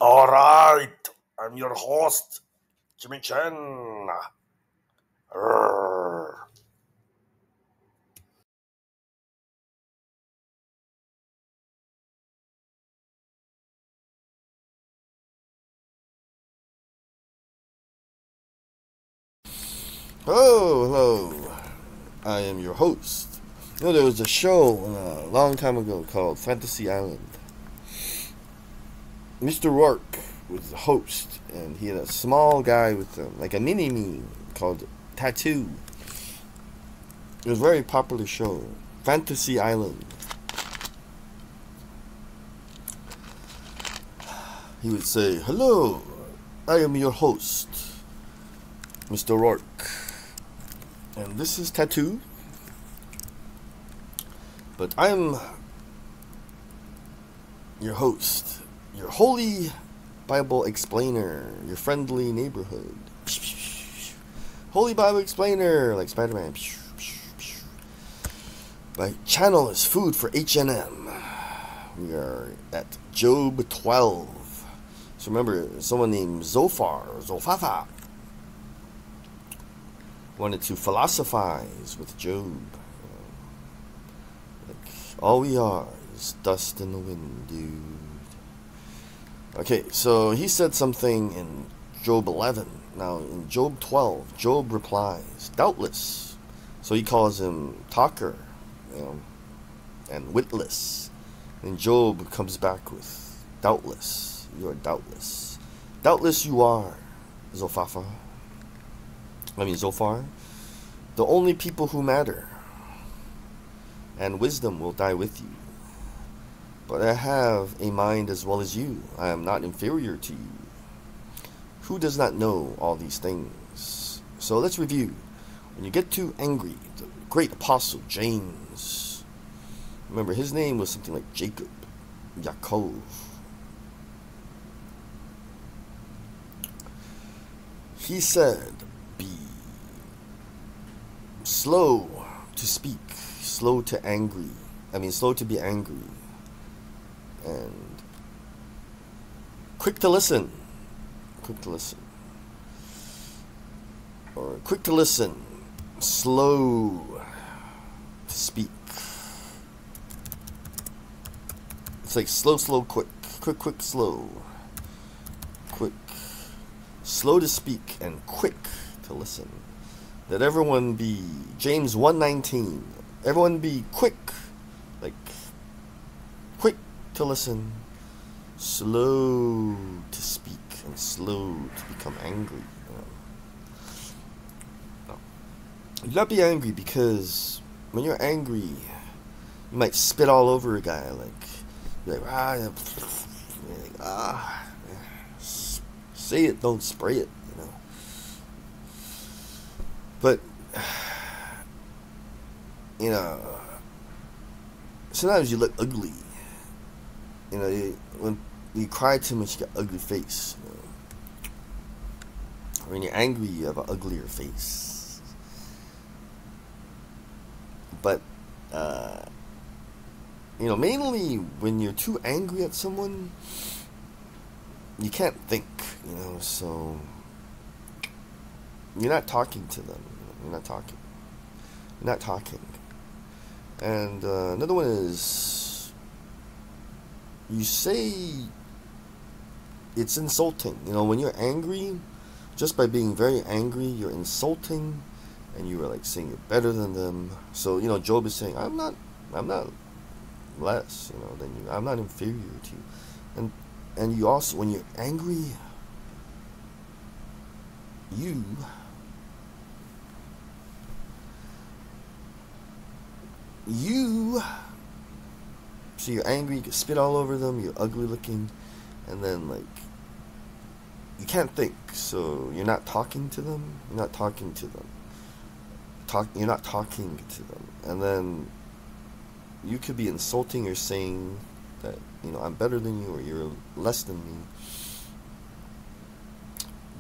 All right, I'm your host, Jimmy Chen. Arr. Hello, hello. I am your host. There was a show a long time ago called Fantasy Island. Mr. Rourke was the host, and he had a small guy with him, like a mini-me called Tattoo. It was a very popular show. Fantasy Island. He would say, "Hello, I am your host, Mr. Rourke. And this is Tattoo. But I'm your host, your holy Bible explainer, your friendly neighborhood. Holy Bible explainer, like Spider-Man. My channel is food for HNM. We are at Job 12. So remember, someone named Zofafa, wanted to philosophize with Job. Like, all we are is dust in the wind, dude. Okay, so he said something in Job 11. Now, in Job 12, Job replies, doubtless. So he calls him talker, and witless. And Job comes back with, doubtless. You are doubtless. Doubtless you are, Zophar. The only people who matter. And wisdom will die with you. But I have a mind as well as you. I am not inferior to you. Who does not know all these things? So let's review. When you get too angry, the great apostle James, remember his name was something like Jacob, Yaakov. He said, be slow to speak, slow to be angry, and quick to listen, or quick to listen, slow to speak. It's like slow, quick, slow, quick, slow to speak, and quick to listen. That everyone be, James 1:19, everyone be quick, like quick to listen, slow to speak, and slow to become angry. Do not be angry, because when you're angry, you might spit all over a guy, say it, don't spray it, But, sometimes you look ugly. When you cry too much, you got ugly face. When you're angry, you have an uglier face. But, mainly when you're too angry at someone, you can't think, so you're not talking to them. You're not talking. And another one is, you say it's insulting. When you're angry, just by being very angry, you're insulting, and you are like saying you're better than them. So Job is saying, I'm not less, than you. I'm not inferior to you. And you also, when you're angry, so you're angry, you can spit all over them, you're ugly looking, and then you can't think, so you're not talking to them, you're not talking to them, and then you could be insulting or saying that, I'm better than you, or you're less than me,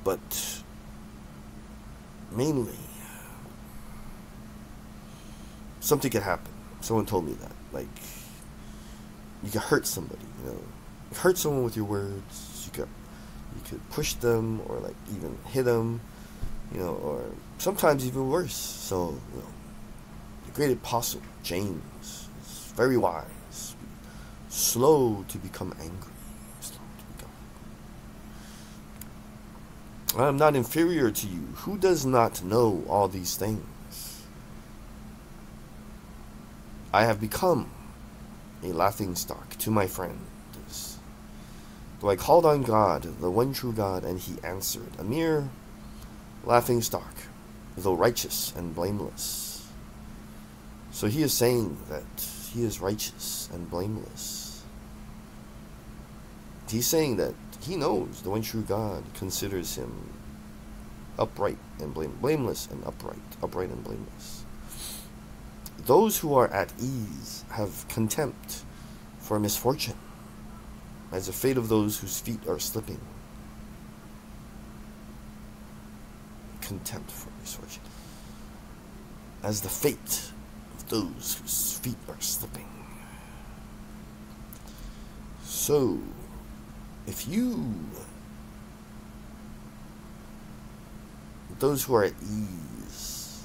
but mainly, something could happen. Someone told me that, you could hurt somebody, hurt someone with your words. You could push them, or like even hit them, or sometimes even worse. So, the great apostle James is very wise, slow to become angry. I am not inferior to you. Who does not know all these things? I have become a laughingstock to my friends. Though I called on God, the one true God, and he answered, a mere laughingstock, though righteous and blameless. So he is saying that he is righteous and blameless. He's saying that he knows the one true God considers him upright and blameless and upright and blameless. Those who are at ease have contempt for misfortune, as the fate of those whose feet are slipping. Contempt for misfortune, as the fate of those whose feet are slipping. So, if those who are at ease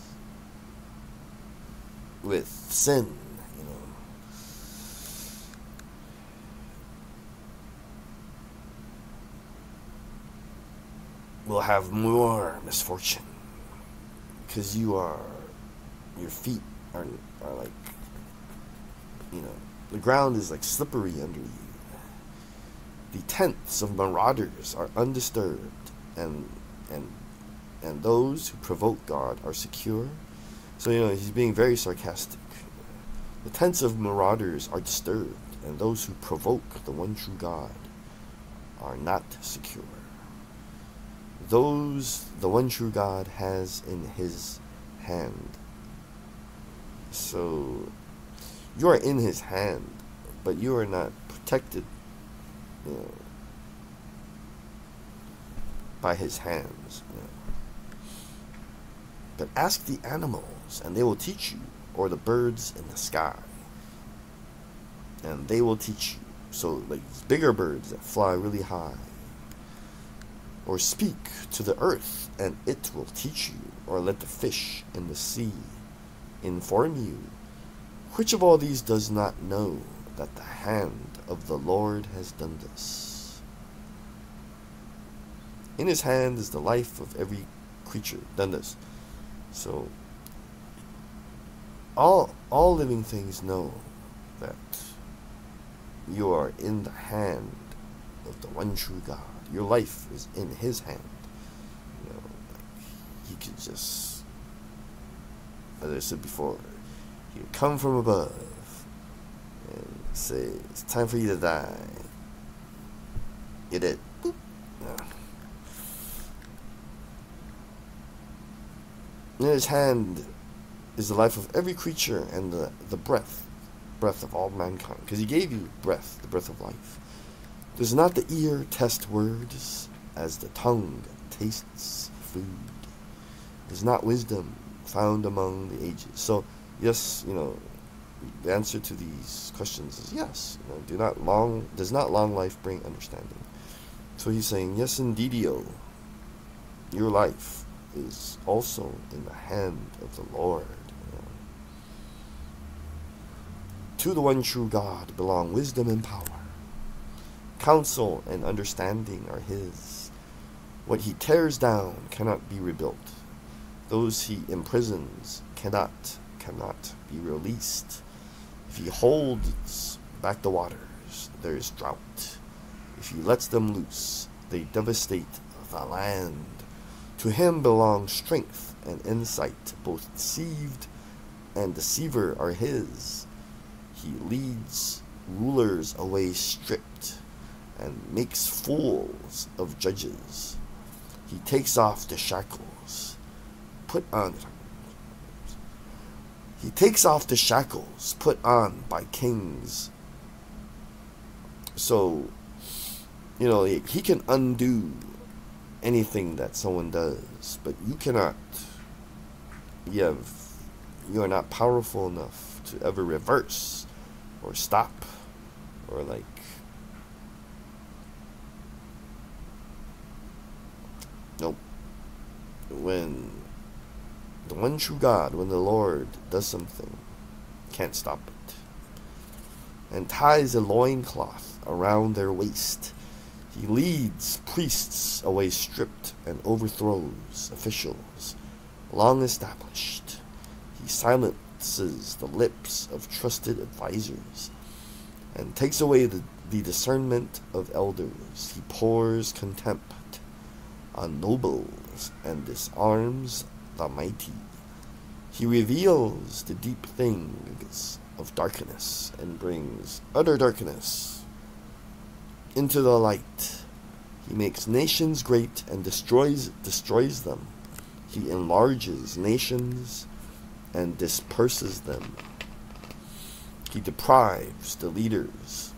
with sin, will have more misfortune, because your feet are like, the ground is like slippery under you. The tents of marauders are undisturbed, and those who provoke God are secure. So, he's being very sarcastic. The tents of marauders are disturbed, and those who provoke the one true God are not secure. Those the one true God has in his hand. So, you are in his hand, but you are not protected by his hands. But ask the animals, and they will teach you, or the birds in the sky, and they will teach you. So, like bigger birds that fly really high, or speak to the earth, and it will teach you, or let the fish in the sea inform you. Which of all these does not know that the hand of the Lord has done this? In his hand is the life of every creature. Done this. So, all living things know that you are in the hand of the one true God. Your life is in his hand. He could just, as I said before, he would come from above and say, it's time for you to die. You did. Boop. In his hand is the life of every creature, and the breath of all mankind. Because he gave you breath, the breath of life. Does not the ear test words as the tongue tastes food? Is not wisdom found among the ages? So, yes, the answer to these questions is yes. Does not long life bring understanding? So he's saying, yes, indeedio, your life is also in the hand of the Lord. To the one true God belong wisdom and power. Counsel and understanding are his. What he tears down cannot be rebuilt. Those he imprisons cannot be released. If he holds back the waters, there is drought. If he lets them loose, they devastate the land. To him belong strength and insight. Both deceived and deceiver are his. He leads rulers away stripped, and makes fools of judges. He takes off the shackles put on by kings. So, he can undo anything that someone does, but you cannot. You are not powerful enough to ever reverse or stop or when the one true God, when the Lord does something, can't stop it, and ties a loincloth around their waist. He leads priests away stripped and overthrows officials long established. He silences the lips of trusted advisors and takes away the discernment of elders. He pours contempt on nobles and disarms the mighty. He reveals the deep things of darkness and brings utter darkness into the light. He makes nations great and destroys them. He enlarges nations and disperses them. He deprives the leaders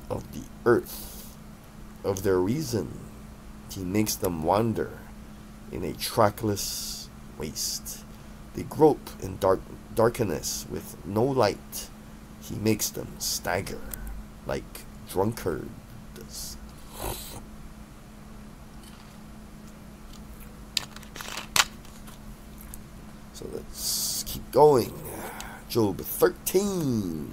of the earth of their reason. He makes them wander in a trackless waste. They grope in darkness with no light. He makes them stagger like drunkards. So let's keep going. Job 13.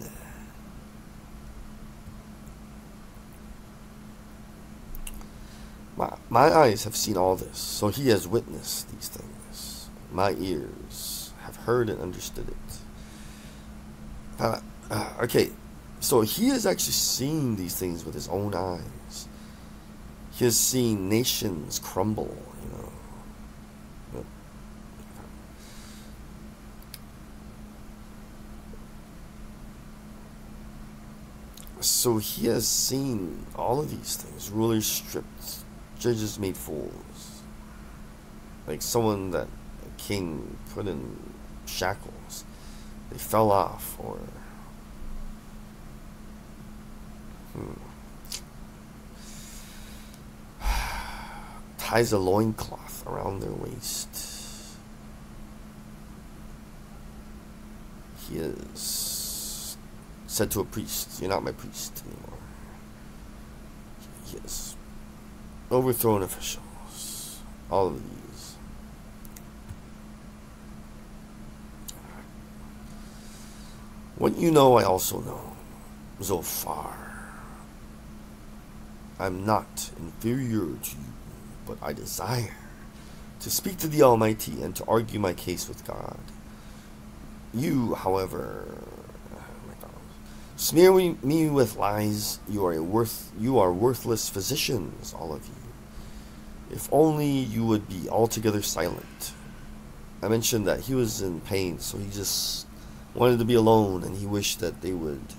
My eyes have seen all this, so he has witnessed these things. My ears have heard and understood it. Okay, so he has actually seen these things with his own eyes. He has seen nations crumble, So he has seen all of these things. Rulers stripped, judges made fools. Like someone that a king put in shackles. They fell off, or ties a loincloth around their waist. He is said to a priest, "You're not my priest anymore." He has overthrown officials. All of these. What you know, I also know. Zophar. I'm not inferior to you, but I desire to speak to the Almighty and to argue my case with God. You, however, smear me with lies. You are worthless physicians, all of you. If only you would be altogether silent. I mentioned that he was in pain, so he just wanted to be alone, and he wished that they would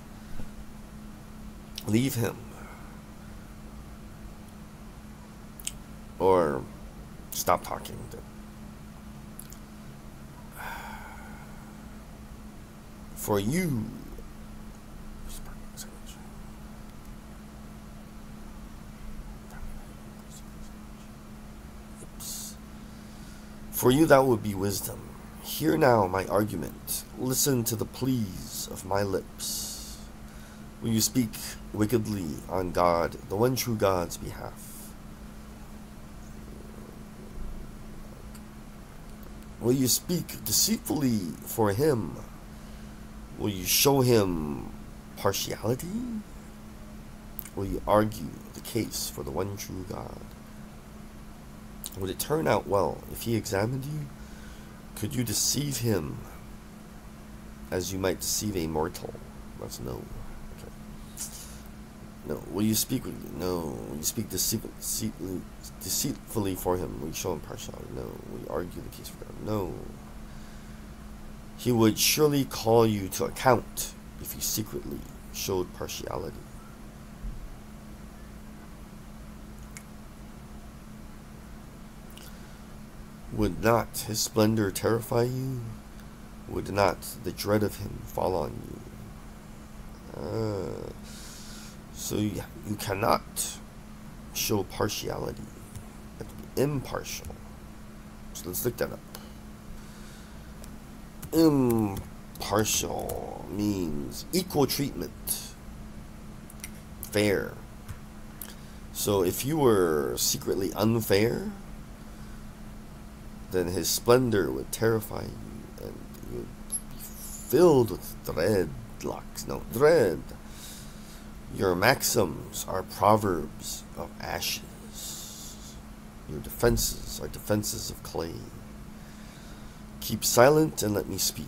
leave him or stop talking. For you, that would be wisdom. Hear now my argument. Listen to the pleas of my lips. Will you speak wickedly on God, the one true God's behalf? Will you speak deceitfully for him? Will you show him partiality? Will you argue the case for the one true God? Would it turn out well if he examined you? Could you deceive him as you might deceive a mortal? That's no. Okay. No. Will you speak? No. Will you speak deceitfully for him? Will you show him partiality? No. Will you argue the case for God? No. He would surely call you to account if you secretly showed partiality. Would not his splendor terrify you? Would not the dread of him fall on you? So you cannot show partiality. You have to be impartial. So let's look that up. Impartial means equal treatment. Fair. So if you were secretly unfair, then his splendor would terrify you, and you would be filled with dread. Your maxims are proverbs of ashes. Your defenses are defenses of clay. Keep silent and let me speak.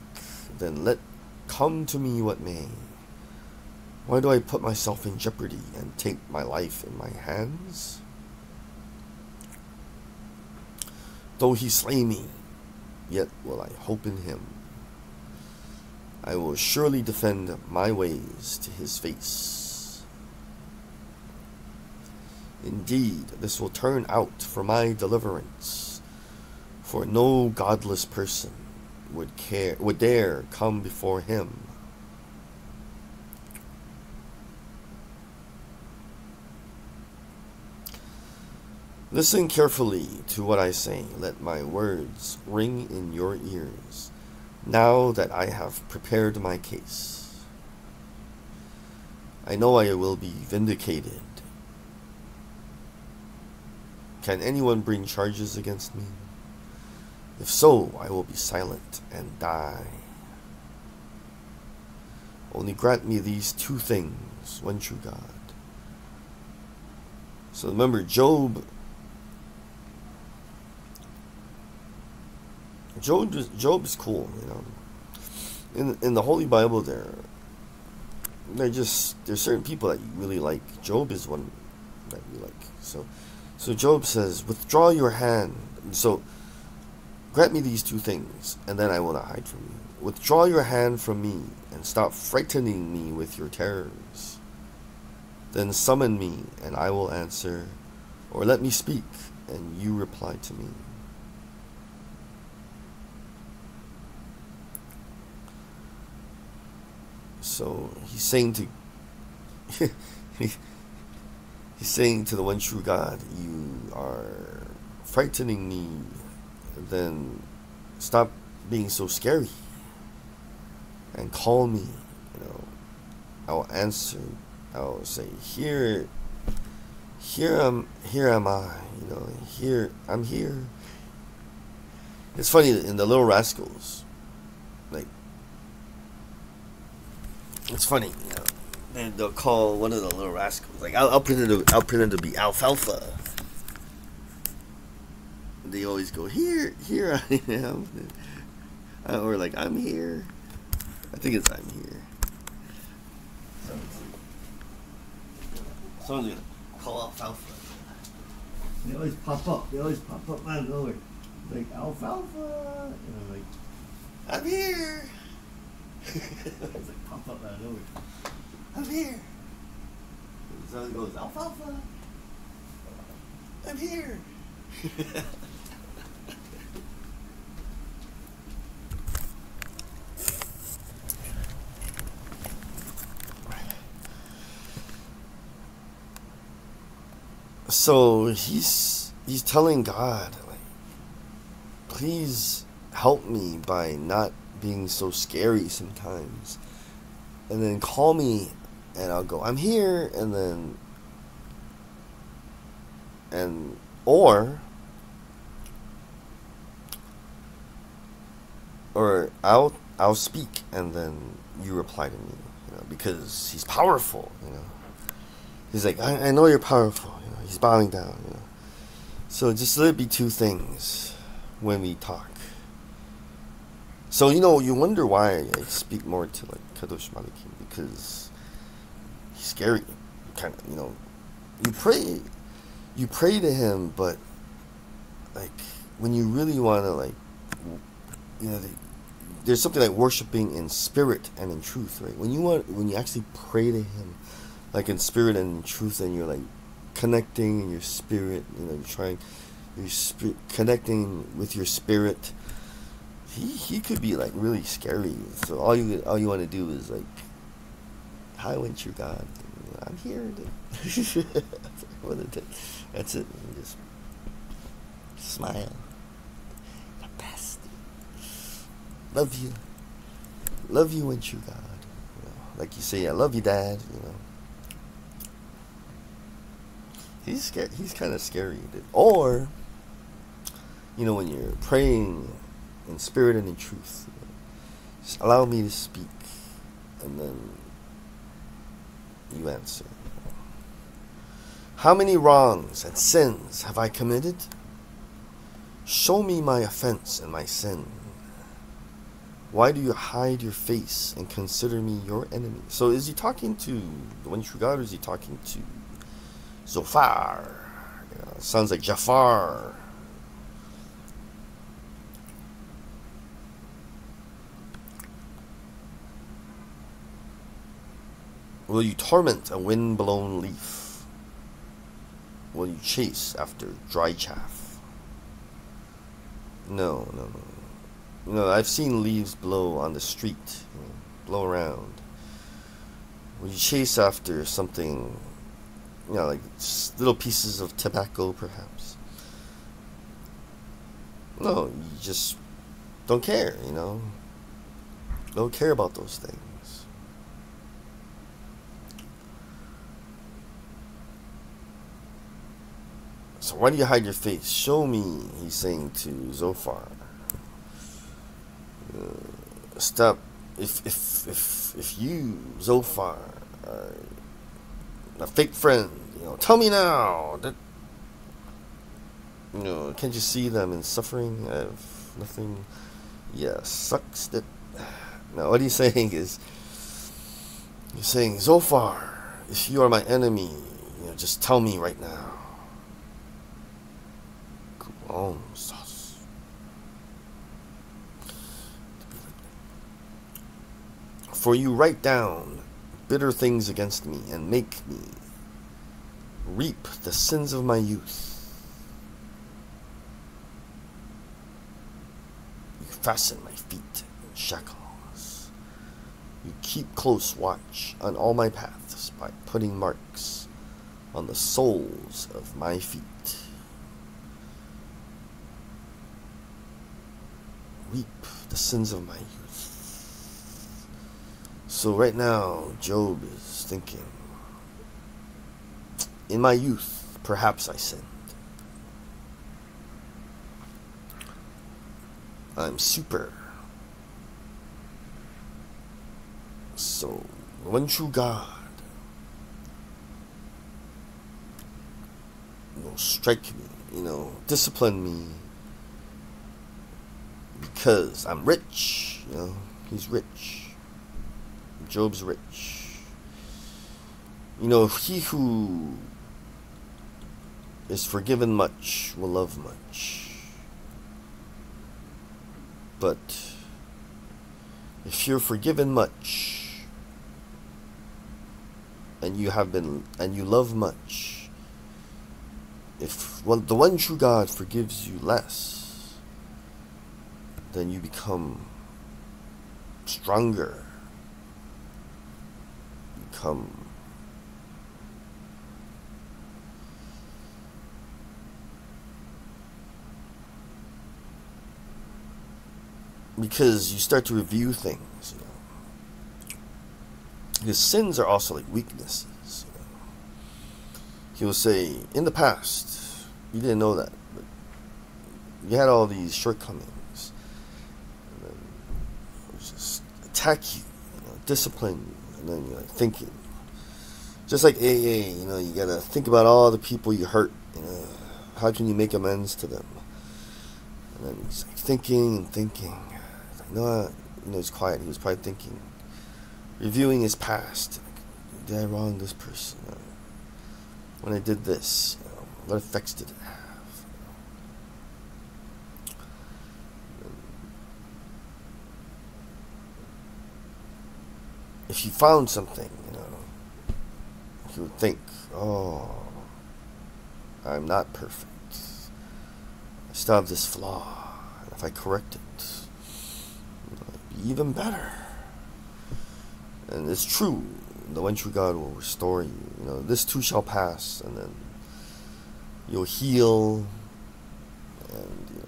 Then let come to me what may. Why do I put myself in jeopardy and take my life in my hands? Though he slay me, yet will I hope in him. I will surely defend my ways to his face. Indeed, this will turn out for my deliverance, for no godless person would dare come before him. Listen carefully to what I say. Let my words ring in your ears, now that I have prepared my case. I know I will be vindicated. Can anyone bring charges against me? If so, I will be silent and die. Only grant me these two things, one true God. So remember, Job is cool, you know. In the Holy Bible, there's certain people that you really like. Job is one that you like. So Job says, withdraw your hand. So grant me these two things, and then I will not hide from you. Withdraw your hand from me, and stop frightening me with your terrors. Then summon me, and I will answer, or let me speak, and you reply to me. So he's saying to the one true God, you are frightening me, then stop being so scary and call me. You know, I will answer. I will say, here am I. You know, I'm here. It's funny in the Little Rascals, like, it's funny, you know. And they'll call one of the Little Rascals, like, I'll pretend to be Alfalfa. They always go, here I am, or like, I'm here. I think it's I'm here. Someone's gonna call Alfalfa. They always pop up out of nowhere, like Alfalfa, and I'm like, I'm here. It's like pop up out of nowhere. I'm here. And so it goes, Alfalfa. I'm here. So he's telling God, like, please help me by not being so scary sometimes, and then call me, and I'll go, I'm here, or I'll speak, and then you reply to me, you know, because he's powerful, you know. He's like, I know you're powerful, you know. He's bowing down, you know. So just let it be two things when we talk. So, you know, you wonder why I speak more to, like, Kadosh Malakim, because he's scary, kind of, you know. You pray to him, but, like, when you really want to, like, you know, there's something like worshiping in spirit and in truth, right? When you actually pray to him, like, in spirit and in truth, and you're, like, connecting in your spirit, you know, connecting with your spirit, he could be, like, really scary. So all you want to do is, like, hi, one true God, I'm here. That's it. Just smile. The best. Love you, one true God. You know, like you say, I love you, Dad. You know, he's scared. He's kind of scary. Or when you're praying in spirit and in truth, just allow me to speak, and then you answer. How many wrongs and sins have I committed? Show me my offense and my sin. Why do you hide your face and consider me your enemy? So is he talking to the one true God, or is he talking to Zophar? Sounds like Jafar. Will you torment a wind-blown leaf? Will you chase after dry chaff? No. I've seen leaves blow on the street, blow around. Will you chase after something, like little pieces of tobacco, perhaps? No, you just don't care, Don't care about those things. So why do you hide your face? Show me, he's saying to Zophar. Stop. If you, Zophar, are a fake friend, tell me now that, can't you see them in suffering? I have nothing. Yeah, sucks that. Now what he's saying is, he's saying, Zophar, if you are my enemy, just tell me right now. For you write down bitter things against me and make me reap the sins of my youth. You fasten my feet in shackles. You keep close watch on all my paths by putting marks on the soles of my feet. Reap the sins of my youth. So right now, Job is thinking, in my youth, perhaps I sinned. I'm super. So, one true God will strike me, discipline me, because I'm rich, he's rich. Job's rich. He who is forgiven much will love much. But if you're forgiven much and you love much, if the one true God forgives you less, then you become stronger. Because you start to review things, Because sins are also like weaknesses, He will say, in the past, you didn't know that, but you had all these shortcomings. And then just attack you, discipline you. And then you're thinking, just like AA, you gotta think about all the people you hurt. How can you make amends to them? And then he's thinking and thinking. He's quiet. He was probably thinking, reviewing his past. Did I wrong this person? When I did this, what effects did it have? If you found something, you would think, oh, I'm not perfect. I still have this flaw. And if I correct it, it'd be even better. And it's true. The one true God will restore you. This too shall pass, and then you'll heal, and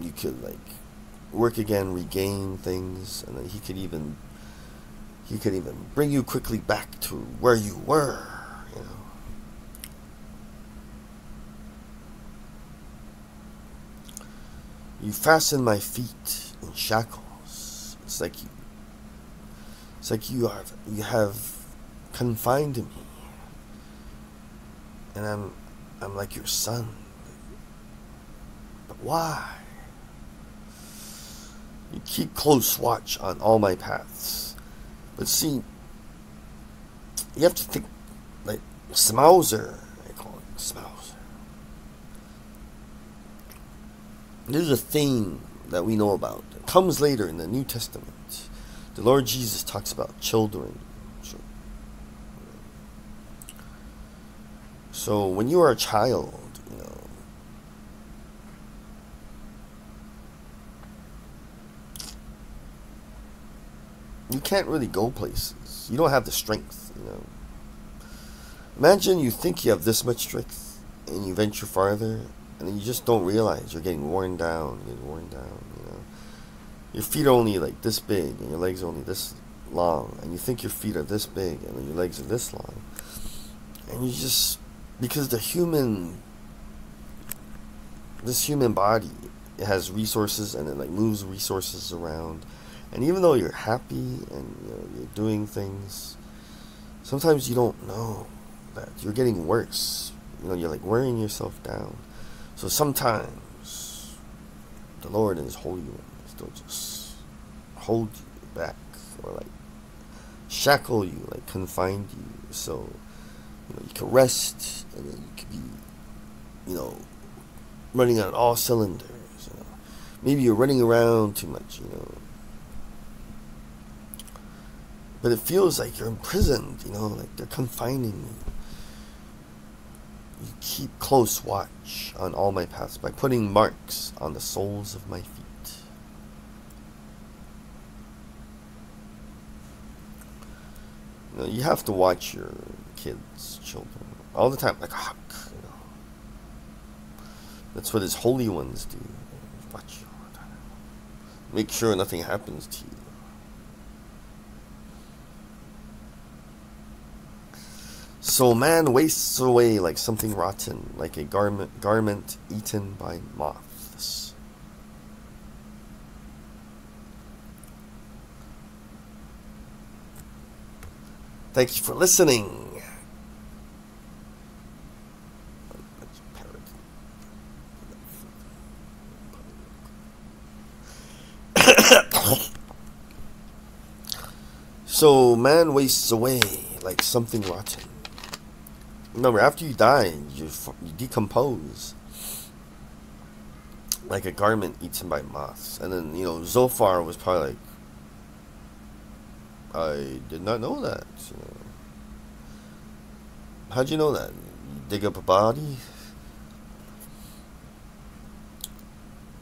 you could work again, regain things, and then he could even bring you quickly back to where you were. You fasten my feet in shackles. It's like you have confined me, and I'm like your son. But why? You keep close watch on all my paths. But see, you have to think like Smauser. I call it Smauser. There's a theme that we know about. It comes later in the New Testament. The Lord Jesus talks about children. So when you are a child, you can't really go places. You don't have the strength, Imagine you think you have this much strength and you venture farther, and then you just don't realize you're getting worn down, Your feet are only like this big and your legs are only this long, and you think your feet are this big and then your legs are this long. And you just, because this human body, it has resources and it like moves resources around. And even though you're happy and you're doing things, sometimes you don't know that you're getting worse. You're like wearing yourself down. So sometimes the Lord and His Holy Ones, they'll just hold you back, or like shackle you, like confine you, so you can rest, and then you could be, running on all cylinders. Maybe you're running around too much, but it feels like you're imprisoned, like they're confining you. You keep close watch on all my paths by putting marks on the soles of my feet. You have to watch your kids, children, all the time, like a hawk. That's what His holy ones do. Watch you all the time. Make sure nothing happens to you. So man wastes away like something rotten, like a garment eaten by moths. Thank you for listening. So man wastes away like something rotten. Remember, after you die, you decompose like a garment eaten by moths. And then, Zophar was probably like, I did not know that. How'd you know that? You dig up a body?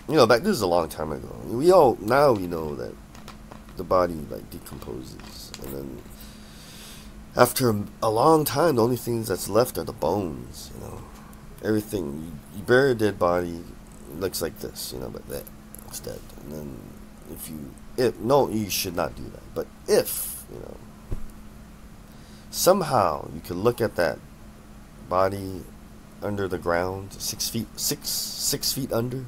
Back this is a long time ago. We know that the body like decomposes, and then after a long time, the only things that's left are the bones. Everything. You bury a dead body, it looks like this, but it's dead. And then you should not do that. But if somehow you could look at that body under the ground, 6 feet under,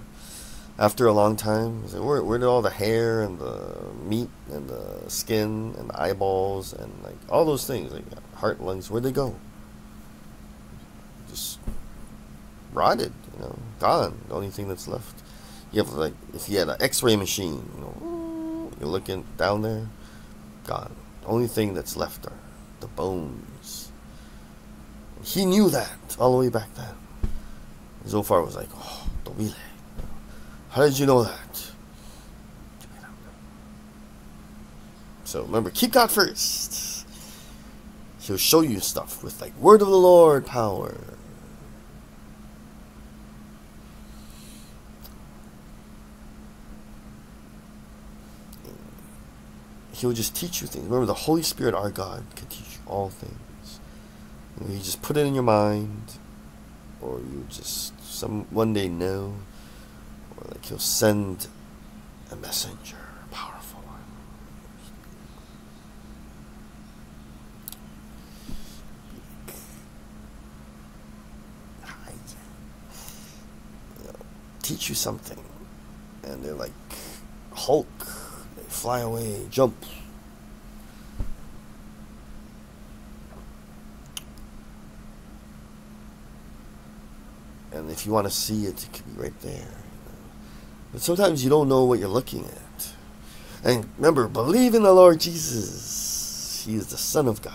after a long time, it's like, where did all the hair and the meat and the skin and the eyeballs and like all those things, like heart, lungs, where'd they go? Just rotted, gone. The only thing that's left. You have like, if you had an X-ray machine, you're looking down there, gone. The only thing that's left are the bones. He knew that all the way back then. Zophar was like, oh, Dobile. How did you know that? So remember, keep God first. He'll show you stuff with like word of the Lord power. He'll just teach you things. Remember, the Holy Spirit, our God, can teach you all things. You just put it in your mind, or you just one day know. Or like He'll send a messenger, a powerful one. Teach you something. and they're like Hulk. They fly away, jump. And if you want to see it, it could be right there. But sometimes you don't know what you're looking at. And remember, believe in the Lord Jesus. He is the Son of God.